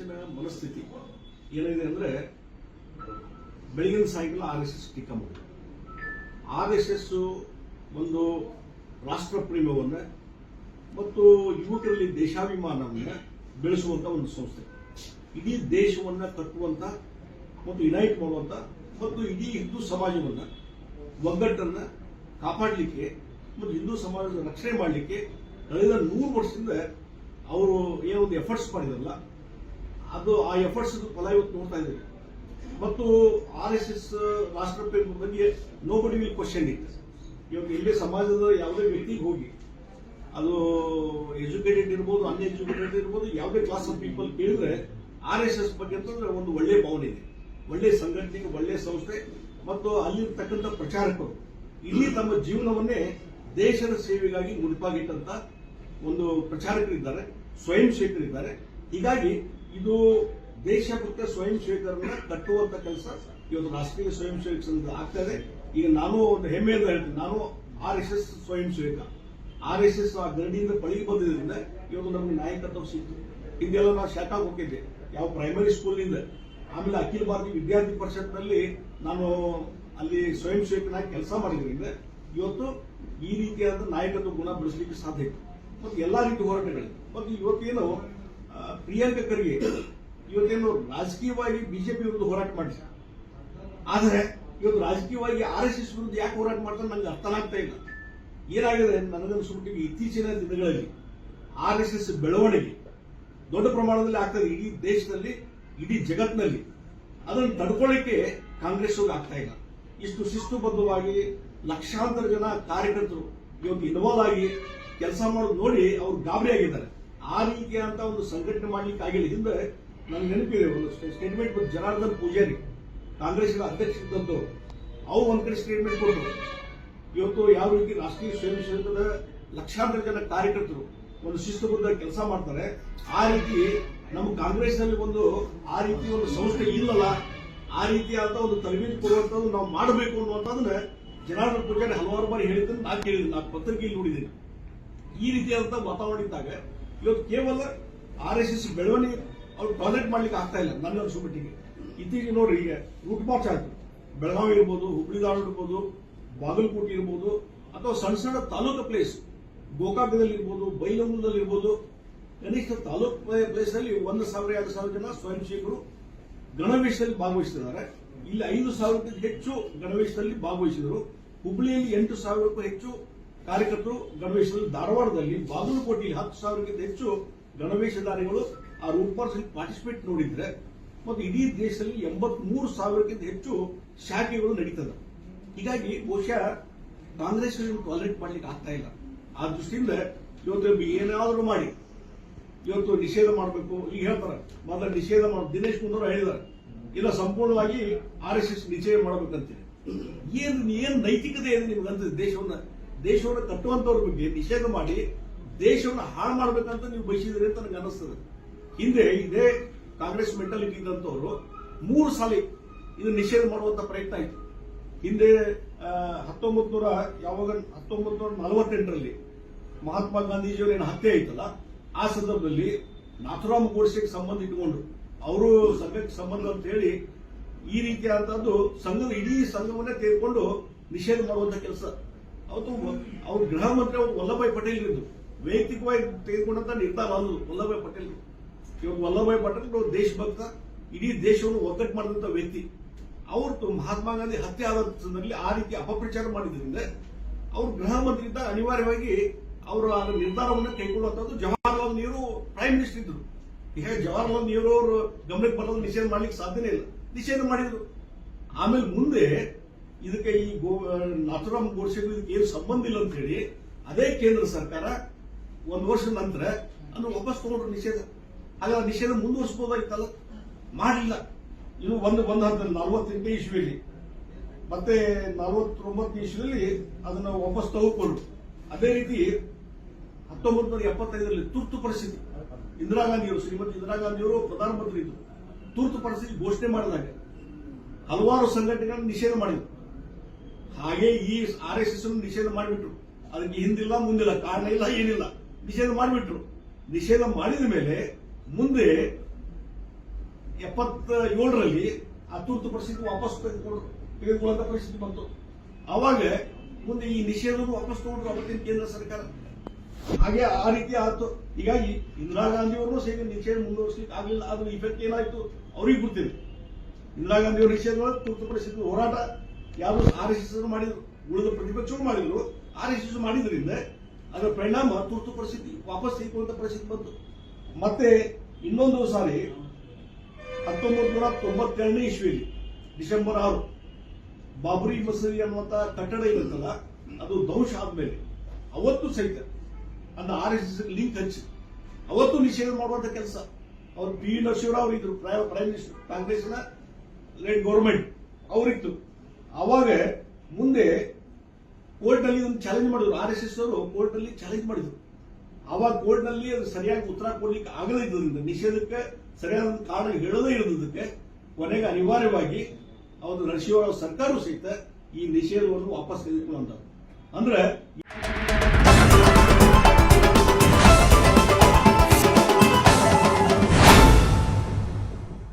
ಇವತ್ತಿನ ಮನಸ್ಥಿತಿ ಏನಿದೆ ಅಂದ್ರೆ ಬೆಳಗಿನ ಸಾಯಂಕಾಲ RSS ಟೀಕಾ ಮಾಡಿದೆ. RSS ಒಂದು ರಾಷ್ಟ್ರ ಪ್ರೇಮವನ್ನ ಮತ್ತು ಯುವಕರಲ್ಲಿ ದೇಶಾಭಿಮಾನವನ್ನ ಬೆಳೆಸುವಂತ ಒಂದು ಸಂಸ್ಥೆ. ಇಡೀ ದೇಶವನ್ನ ಕಟ್ಟುವಂತ ಮತ್ತು ಯುನೈಟ್ ಮಾಡುವಂತ ಮತ್ತು ಇಡೀ ಹಿಂದೂ ಸಮಾಜವನ್ನ ಒಗ್ಗಟ್ಟನ್ನ ಕಾಪಾಡಲಿಕ್ಕೆ ಮತ್ತು ಹಿಂದೂ ಸಮಾಜದ ರಕ್ಷಣೆ ಮಾಡಲಿಕ್ಕೆ ಕಳೆದ 100 ವರ್ಷದಿಂದ ಅವರು ಏನೊಂದು ಎಫರ್ಟ್ಸ್ ಮಾಡಿದ್ರಲ್ಲ, ಅದು ಆ ಎಫರ್ಟ್ಸ್ ಫಲ ಇವತ್ತು ನೋಡ್ತಾ ಇದ್ದೀವಿ. ಮತ್ತು RSS ರಾಷ್ಟ್ರ ಪ್ರೇಮ ಬಗ್ಗೆ ನೋಬಡಿ ವಿಲ್ ಕ್ವಶನ್ ಇಟ್. ಇವತ್ತು ಎಲ್ಲೇ ಸಮಾಜದ ಯಾವುದೇ ವ್ಯಕ್ತಿಗೆ ಹೋಗಿ, ಅದು ಎಜುಕೇಟೆಡ್ ಇರ್ಬೋದು, ಅನ್ಎಜುಕೇಟೆಡ್ ಇರ್ಬೋದು, ಯಾವುದೇ ಕ್ಲಾಸ್ ಆಫ್ ಪೀಪಲ್ ಕೇಳಿದ್ರೆ RSS ಬಗ್ಗೆ ಅಂತಂದ್ರೆ ಒಂದು ಒಳ್ಳೆ ಭಾವನೆ ಇದೆ, ಒಳ್ಳೆ ಸಂಘಟನೆ, ಒಳ್ಳೆ ಸಂಸ್ಥೆ ಮತ್ತು ಅಲ್ಲಿರ್ತಕ್ಕಂಥ ಪ್ರಚಾರಕರು ಇಲ್ಲಿ ತಮ್ಮ ಜೀವನವನ್ನೇ ದೇಶದ ಸೇವೆಗಾಗಿ ಮುಡಿಪಾಗಿಟ್ಟಂತ ಒಂದು ಪ್ರಚಾರಕರಿದ್ದಾರೆ, ಸ್ವಯಂ ಸೇವಕರಿದ್ದಾರೆ. ಹೀಗಾಗಿ ಇದು ದೇಶಭಕ್ತ ಸ್ವಯಂ ಸೇವಕರನ್ನ ಕಟ್ಟುವಂತ ಕೆಲಸ ಇವತ್ತು ರಾಷ್ಟ್ರೀಯ ಸ್ವಯಂ ಸೇವಕ ಸಂಘ ಆಗ್ತದೆ. ಈಗ ನಾನು ಒಂದು ಹೆಮ್ಮೆಯಿಂದ ಹೇಳ್ತೀನಿ, ನಾನು RSS ಸ್ವಯಂ ಸೇವಕ. RSS ಆ ಗರಡಿಯಿಂದ ಪಳಗಿ ಬಂದಿದ್ದರಿಂದ ಇವತ್ತು ನಮಗೆ ನಾಯಕತ್ವ ಸಿಕ್ತು. ಹಿಂದೆಲ್ಲ ನಾನು ಶಾಖಾಗೆ ಹೋಗಿದ್ದೆ, ಯಾವ ಪ್ರೈಮರಿ ಸ್ಕೂಲ್ನಿಂದ. ಆಮೇಲೆ ಅಖಿಲ ಭಾರತೀಯ ವಿದ್ಯಾರ್ಥಿ ಪರಿಷತ್ನಲ್ಲಿ ನಾನು ಅಲ್ಲಿ ಸ್ವಯಂ ಸೇವಕನಾಗಿ ಕೆಲಸ ಮಾಡಿದ್ರಿಂದ ಇವತ್ತು ಈ ರೀತಿಯಾದ ನಾಯಕತ್ವ ಗುಣ ಬೆಳೆಸಲಿಕ್ಕೆ ಸಾಧ್ಯ ಇತ್ತು. ಮತ್ತು ಎಲ್ಲಾ ರೀತಿ ಹೋರಾಟಗಳಿವೆ. ಮತ್ತು ಇವತ್ತೇನು ಪ್ರಿಯಾಂಕ ಖರ್ಗೆ ಇವತ್ತೇನು ರಾಜಕೀಯವಾಗಿ ಬಿಜೆಪಿ ವಿರುದ್ಧ ಹೋರಾಟ ಮಾಡಿಸ, ಆದರೆ ಇವತ್ತು ರಾಜಕೀಯವಾಗಿ RSS ವಿರುದ್ಧ ಯಾಕೆ ಹೋರಾಟ ಮಾಡ್ತಾರೆ ನಂಗೆ ಅರ್ಥನಾಗ್ತಾ ಇಲ್ಲ. ಏನಾಗಿದೆ ನನಗನ್ಸುಬಿಟ್ಟಿಗೆ ಇತ್ತೀಚಿನ ದಿನಗಳಲ್ಲಿ RSS ಬೆಳವಣಿಗೆ ದೊಡ್ಡ ಪ್ರಮಾಣದಲ್ಲಿ ಆಗ್ತದೆ ಇಡೀ ದೇಶದಲ್ಲಿ, ಇಡೀ ಜಗತ್ತಿನಲ್ಲಿ. ಅದನ್ನು ತಡ್ಕೊಳ್ಳಿಕ್ಕೆ ಕಾಂಗ್ರೆಸ್ ಆಗ್ತಾ ಇಲ್ಲ. ಇಷ್ಟು ಶಿಸ್ತುಬದ್ಧವಾಗಿ ಲಕ್ಷಾಂತರ ಜನ ಕಾರ್ಯಕರ್ತರು ಇವತ್ತು ಇನ್ವಾಲ್ವ್ ಆಗಿ ಕೆಲಸ ಮಾಡೋದು ನೋಡಿ ಅವರು ಗಾಬರಿ ಆಗಿದ್ದಾರೆ. ಆ ರೀತಿಯಾದಂತಹ ಒಂದು ಸಂಘಟನೆ ಮಾಡ್ಲಿಕ್ಕೆ ಆಗಿಲ್ಲ. ಹಿಂದೆ ನನಗೆ ನೆನಪಿದೆ ಒಂದು ಸ್ಟೇಟ್ಮೆಂಟ್ ಬಂದು ಜನಾರ್ದನ್ ಪೂಜಾರಿ ಕಾಂಗ್ರೆಸ್ನ ಅಧ್ಯಕ್ಷ ಇದ್ದಂಥವ್ರು, ಅವ್ರು ಒಂದ್ ಕಡೆ ಸ್ಟೇಟ್ಮೆಂಟ್ ಕೊಟ್ಟರು. ಇವತ್ತು ಯಾವ ರೀತಿ ರಾಷ್ಟ್ರೀಯ ಸ್ವಯಂ ಸೇವಕದ ಲಕ್ಷಾಂತರ ಜನ ಕಾರ್ಯಕರ್ತರು ಒಂದು ಶಿಸ್ತುಬದ್ಧ ಕೆಲಸ ಮಾಡ್ತಾರೆ, ಆ ರೀತಿ ನಮ್ಮ ಕಾಂಗ್ರೆಸ್ನಲ್ಲಿ ಒಂದು ಆ ರೀತಿ ಒಂದು ಸಂಸ್ಥೆ ಇಲ್ಲಲ್ಲ, ಆ ರೀತಿಯಾದ ಒಂದು ತರಬೇತಿ ಕೊಡುವಂತದ್ದು ನಾವು ಮಾಡಬೇಕು ಅನ್ನುವಂಥದ್ದನ್ನ ಜನಾರ್ದನ್ ಪೂಜಾರಿ ಹಲವಾರು ಬಾರಿ ಹೇಳಿದ್ದನ್ನು ನಾನು ಕೇಳಿದ್ದೀನಿ, ನಾನು ಪತ್ರಿಕೆಯಲ್ಲಿ ನೋಡಿದ್ದೀನಿ. ಈ ರೀತಿಯಾದಂತಹ ವಾತಾವರಣ ಇದ್ದಾಗ ಇವತ್ತು ಕೇವಲ RSS ಬೆಳವಣಿಗೆ ಅವ್ರು ಟಾಲರೇಟ್ ಮಾಡ್ಲಿಕ್ಕೆ ಆಗ್ತಾ ಇಲ್ಲ ನನ್ನ ಅನ್ಸುಮಟ್ಟಿಗೆ. ಇತ್ತೀಚೆಗೆ ನೋಡ್ರಿ, ಈಗ ರೂಟ್ ಮಾರ್ಚ್ ಆಯ್ತು, ಬೆಳಗಾವಿ ಇರ್ಬೋದು, ಹುಬ್ಬಳ್ಳಿ ಧಾರವಾಡ ಇರ್ಬೋದು, ಬಾಗಲಕೋಟೆ ಇರ್ಬೋದು, ಅಥವಾ ಸಣ್ಣ ಸಣ್ಣ ತಾಲೂಕು ಪ್ಲೇಸ್ ಗೋಕಾಕದಲ್ಲಿ ಇರ್ಬೋದು, ಬೈಲಹೊಂಗಲದಲ್ಲಿ ಇರ್ಬೋದು, ಕನಿಷ್ಠ ತಾಲೂಕು ಪ್ಲೇಸ್ ನಲ್ಲಿ 1,000-2,000 ಜನ ಸ್ವಯಂ ಸೇವಕರು ಗಣವೇಶದಲ್ಲಿ ಭಾಗವಹಿಸಿದ್ದಾರೆ. ಇಲ್ಲಿ 5,000ಕ್ಕೂ ಹೆಚ್ಚು ಗಣವೇಶದಲ್ಲಿ ಭಾಗವಹಿಸಿದರು. ಹುಬ್ಬಳ್ಳಿಯಲ್ಲಿ 8,000ಕ್ಕೂ ಹೆಚ್ಚು ಕಾರ್ಯಕರ್ತರು ಗಣವೇಶದಲ್ಲಿ, ಧಾರವಾಡದಲ್ಲಿ, ಬಾಗಲಕೋಟೆಯಲ್ಲಿ 10,000ಕ್ಕಿಂತ ಹೆಚ್ಚು ಗಣವೇಶಧಾರಿಗಳು ಆ ರೂಟ್ ಮಾರ್ಚ್ ಪಾರ್ಟಿಸಿಪೇಟ್ ನೋಡಿದ್ರೆ, ಮತ್ತು ಇಡೀ ದೇಶದಲ್ಲಿ 83,000ಕ್ಕಿಂತ ಹೆಚ್ಚು ಶಾಖೆಗಳು ನಡೀತದೆ. ಹೀಗಾಗಿ ಬಹುಶಃ ಕಾಂಗ್ರೆಸ್ ಟಾಲರೇಟ್ ಮಾಡ್ಲಿಕ್ಕೆ ಆಗ್ತಾ ಇಲ್ಲ. ಆ ದೃಷ್ಟಿಯಿಂದ ಇವತ್ತು ಏನಾದರೂ ಮಾಡಿ ಇವತ್ತು ನಿಷೇಧ ಮಾಡಬೇಕು. ಈಗ ಹೇಳ್ತಾರೆ ಮೊದಲ ನಿಷೇಧ ಮಾಡಿ ದಿನೇಶ್ ಗುಂಡೂರಾವ್ ಹೇಳಿದ್ದಾರೆ, ಇಲ್ಲ ಸಂಪೂರ್ಣವಾಗಿ RSS ನಿಷೇಧ ಮಾಡಬೇಕಂತೇಳಿ. ಏನ್ ನೈತಿಕತೆ ಇದೆ ನಿಮ್ಗಂತ? ದೇಶವನ್ನ ಕಟ್ಟುವಂತವ್ರ ಬಗ್ಗೆ ನಿಷೇಧ ಮಾಡಿ ದೇಶವನ್ನು ಹಾಳು ಮಾಡಬೇಕಂತ ನೀವು ಬಯಸಿದ್ರಿ ಅಂತ ನನಗೆ ಅನಿಸ್ತದೆ. ಹಿಂದೆ ಇದೇ ಕಾಂಗ್ರೆಸ್ ಮೆಂಟಾಲಿಟಿ ಇದ್ದಂತವ್ರು 3 ಸಾಲ ಇದು ನಿಷೇಧ ಮಾಡುವಂತ ಪ್ರಯತ್ನ ಆಯಿತು. ಹಿಂದೆ 1948ರಲ್ಲಿ ಮಹಾತ್ಮ ಗಾಂಧೀಜಿಯವರ ಏನು ಹತ್ಯೆ ಆಯ್ತಲ್ಲ, ಆ ಸಂದರ್ಭದಲ್ಲಿ ನಾಥುರಾಮ್ ಗೋಡ್ಸೆಗೆ ಸಂಬಂಧ ಇಟ್ಕೊಂಡು ಅವರು ಸಂಘಕ್ಕೆ ಸಂಬಂಧ ಅಂತ ಹೇಳಿ ಈ ರೀತಿಯಾದಂತದ್ದು ಸಂಘದ ಇಡೀ ಸಂಘವನ್ನೇ ತೆಗೆದುಕೊಂಡು ನಿಷೇಧ ಮಾಡುವಂತ ಕೆಲಸ ಅವತ್ತು ಅವ್ರ ಗೃಹ ಮಂತ್ರಿ ಅವರು ವಲ್ಲಭಾಯ್ ಪಟೇಲ್ ಇದ್ದು ವೈಯಕ್ತಿಕವಾಗಿ ತೆಗೆದುಕೊಂಡಂತ ನಿರ್ಧಾರ ಅದು ವಲ್ಲಭಾಯ್ ಪಟೇಲ್. ಇವಾಗ ವಲ್ಲಭಾಯ್ ಪಟೇಲ್ ದೇಶಭಕ್ತ, ಇಡೀ ದೇಶವನ್ನು ಒಗ್ಗಟ್ಟು ಮಾಡಿದಂತ ವ್ಯಕ್ತಿ. ಅವರು ಮಹಾತ್ಮ ಗಾಂಧಿ ಹತ್ಯೆ ಆದ ಸಂದರ್ಭದಲ್ಲಿ ಆ ರೀತಿ ಅಪಪ್ರಚಾರ ಮಾಡಿದ್ರಿಂದ ಅವರು ಗೃಹ ಮಂತ್ರಿ ಇದ್ದ ಅನಿವಾರ್ಯವಾಗಿ ಅವರು ಆ ನಿರ್ಧಾರವನ್ನು ಕೈಗೊಳ್ಳುವಂತದ್ದು. ಜವಾಹರ್ಲಾಲ್ ನೆಹರು ಪ್ರೈಮ್ ಮಿನಿಸ್ಟರ್ ಇದ್ರು. ಈಗ ಜವಾಹರ್ಲಾಲ್ ನೆಹರು ಅವರು ಗಮನಕ್ಕೆ ಬರೋದು ನಿಷೇಧ ಮಾಡ್ಲಿಕ್ಕೆ ಸಾಧ್ಯನೇ ಇಲ್ಲ, ನಿಷೇಧ ಮಾಡಿದ್ರು. ಆಮೇಲೆ ಮುಂದೆ ಇದಕ್ಕೆ ಈ ನಾಥುರಾಮ್ ಗೋಡ್ಸೆಗೂ ಇದಕ್ಕೆ ಏನು ಸಂಬಂಧ ಇಲ್ಲ ಅಂತ ಹೇಳಿ ಅದೇ ಕೇಂದ್ರ ಸರ್ಕಾರ 1 ವರ್ಷದ ನಂತರ ಅದನ್ನು ವಾಪಸ್ ತಗೊಂಡ್ರು ನಿಷೇಧ. ಹಾಗಾದ್ರೆ ನಿಷೇಧ ಮುಂದುವರಿಸಬಹುದಾಗಿತ್ತಲ್ಲ, ಮಾಡಲಿಲ್ಲ. ಇದು ಒಂದು ಹಂತದಲ್ಲಿ 48ನೇ ಇಸ್ವಿಯಲ್ಲಿ ಮತ್ತೆ 49ನೇ ಇಸ್ವಿಯಲ್ಲಿ ಅದನ್ನು ವಾಪಸ್ ತಗೊಂಡ್ರು. ಅದೇ ರೀತಿ 1975ರಲ್ಲಿ ತುರ್ತು ಪರಿಸ್ಥಿತಿ, ಇಂದಿರಾ ಗಾಂಧಿಯವರು, ಶ್ರೀಮತಿ ಇಂದಿರಾ ಗಾಂಧಿಯವರು ಪ್ರಧಾನಮಂತ್ರಿ ಇದ್ರು, ತುರ್ತು ಪರಿಸ್ಥಿತಿ ಘೋಷಣೆ ಮಾಡಿದಾಗ ಹಲವಾರು ಸಂಘಟನೆಗಳನ್ನು ನಿಷೇಧ ಮಾಡಿದ್ರು. ಹಾಗೆ ಈ RSS ನಿಷೇಧ ಮಾಡಿಬಿಟ್ರು. ಅದಕ್ಕೆ ಹಿಂದಿಲ್ಲ ಮುಂದಿಲ್ಲ, ಕಾರಣ ಇಲ್ಲ, ಏನಿಲ್ಲ, ನಿಷೇಧ ಮಾಡಿಬಿಟ್ರು. ನಿಷೇಧ ಮಾಡಿದ ಮೇಲೆ ಮುಂದೆ 77ರಲ್ಲಿ ಆ ತುರ್ತು ಪರಿಸ್ಥಿತಿ ವಾಪಸ್ ತೆಗೆದುಕೊಳ್ಳುವಂತ ಪರಿಸ್ಥಿತಿ ಬಂತು. ಅವಾಗ ಮುಂದೆ ಈ ನಿಷೇಧವನ್ನು ವಾಪಸ್ ತಗೊಂಡ್ರು ಅವತ್ತಿನ ಕೇಂದ್ರ ಸರ್ಕಾರ. ಹಾಗೆ ಆ ರೀತಿ ಆಯ್ತು. ಹೀಗಾಗಿ ಇಂದಿರಾ ಗಾಂಧಿಯವರು ಸಹಿತ ನಿಷೇಧ ಮುಂದುವರಿಸಲಿಕ್ಕೆ ಆಗಲಿಲ್ಲ. ಅದ್ರ ಇಫೆಕ್ಟ್ ಏನಾಯ್ತು ಅವ್ರಿಗೆ ಗೊತ್ತಿಲ್ಲ. ಇಂದಿರಾ ಗಾಂಧಿ ಅವರ ನಿಷೇಧ ತುರ್ತು ಪರಿಸ್ಥಿತಿ ಹೋರಾಟ ಯಾರು RSS ಮಾಡಿದ್ರು, ಉಳಿದ ಪ್ರತಿಪಕ್ಷಗಳು ಮಾಡಿದ್ರು, RSS ಮಾಡಿದ್ರಿಂದ ಅದರ ಪರಿಣಾಮ ತುರ್ತು ಪರಿಸ್ಥಿತಿ ವಾಪಸ್ ತೆಗೆದುಕೊಳ್ಳುವಂತ ಪರಿಸ್ಥಿತಿ ಬಂತು. ಮತ್ತೆ ಇನ್ನೊಂದು ಸಾರಿ 1992ನೇ ಇಸ್ವಿಯಲ್ಲಿ ಡಿಸೆಂಬರ್ 6 ಬಾಬ್ರಿ ಮಸೀದಿ ಅನ್ನುವಂತ ಕಟ್ಟಡ ಇರುತ್ತಲ್ಲ ಅದು ಧ್ವಂಸ ಆದ್ಮೇಲೆ ಅವತ್ತು ಸಹಿತ ಅನ್ನ RSS ಲಿಂಕ್ ಹಚ್ಚಿ ಅವತ್ತು ನಿಷೇಧ ಮಾಡುವಂತ ಕೆಲಸ ಅವರು PV ನರಸಿಂಹರಾವ್ ಇದ್ರು, ಪ್ರೈಮ್ ಮಿನಿಸ್ಟರ್, ಕಾಂಗ್ರೆಸ್ನ ಲೇಟ್ ಗೌರ್ಮೆಂಟ್ ಅವರಿತ್ತು. ಅವಾಗ ಮುಂದೆ ಕೋರ್ಟ್ ನಲ್ಲಿ ಒಂದು ಚಾಲೆಂಜ್ ಮಾಡಿದ್ರು, RSS ಅವರು ಕೋರ್ಟ್ ನಲ್ಲಿ ಚಾಲೆಂಜ್ ಮಾಡಿದ್ರು. ಅವಾಗ ಕೋರ್ಟ್ ನಲ್ಲಿ ಅದು ಸರಿಯಾಗಿ ಉತ್ತರ ಕೊಡ್ಲಿಕ್ಕೆ ಆಗದೇ ಇದ್ದರಿಂದ, ನಿಷೇಧಕ್ಕೆ ಸರಿಯಾದ ಕಾರಣ ಹೇಳದೇ ಇರೋದಕ್ಕೆ ಕೊನೆಗೆ ಅನಿವಾರ್ಯವಾಗಿ ಅವರು ನರಸಿಂಹರಾವ್ ಸರ್ಕಾರವೂ ಸಹಿತ ಈ ನಿಷೇಧವನ್ನು ವಾಪಸ್ ತೆಗೆದುಕೊಳ್ಳುವಂತ ಅಂದ್ರೆ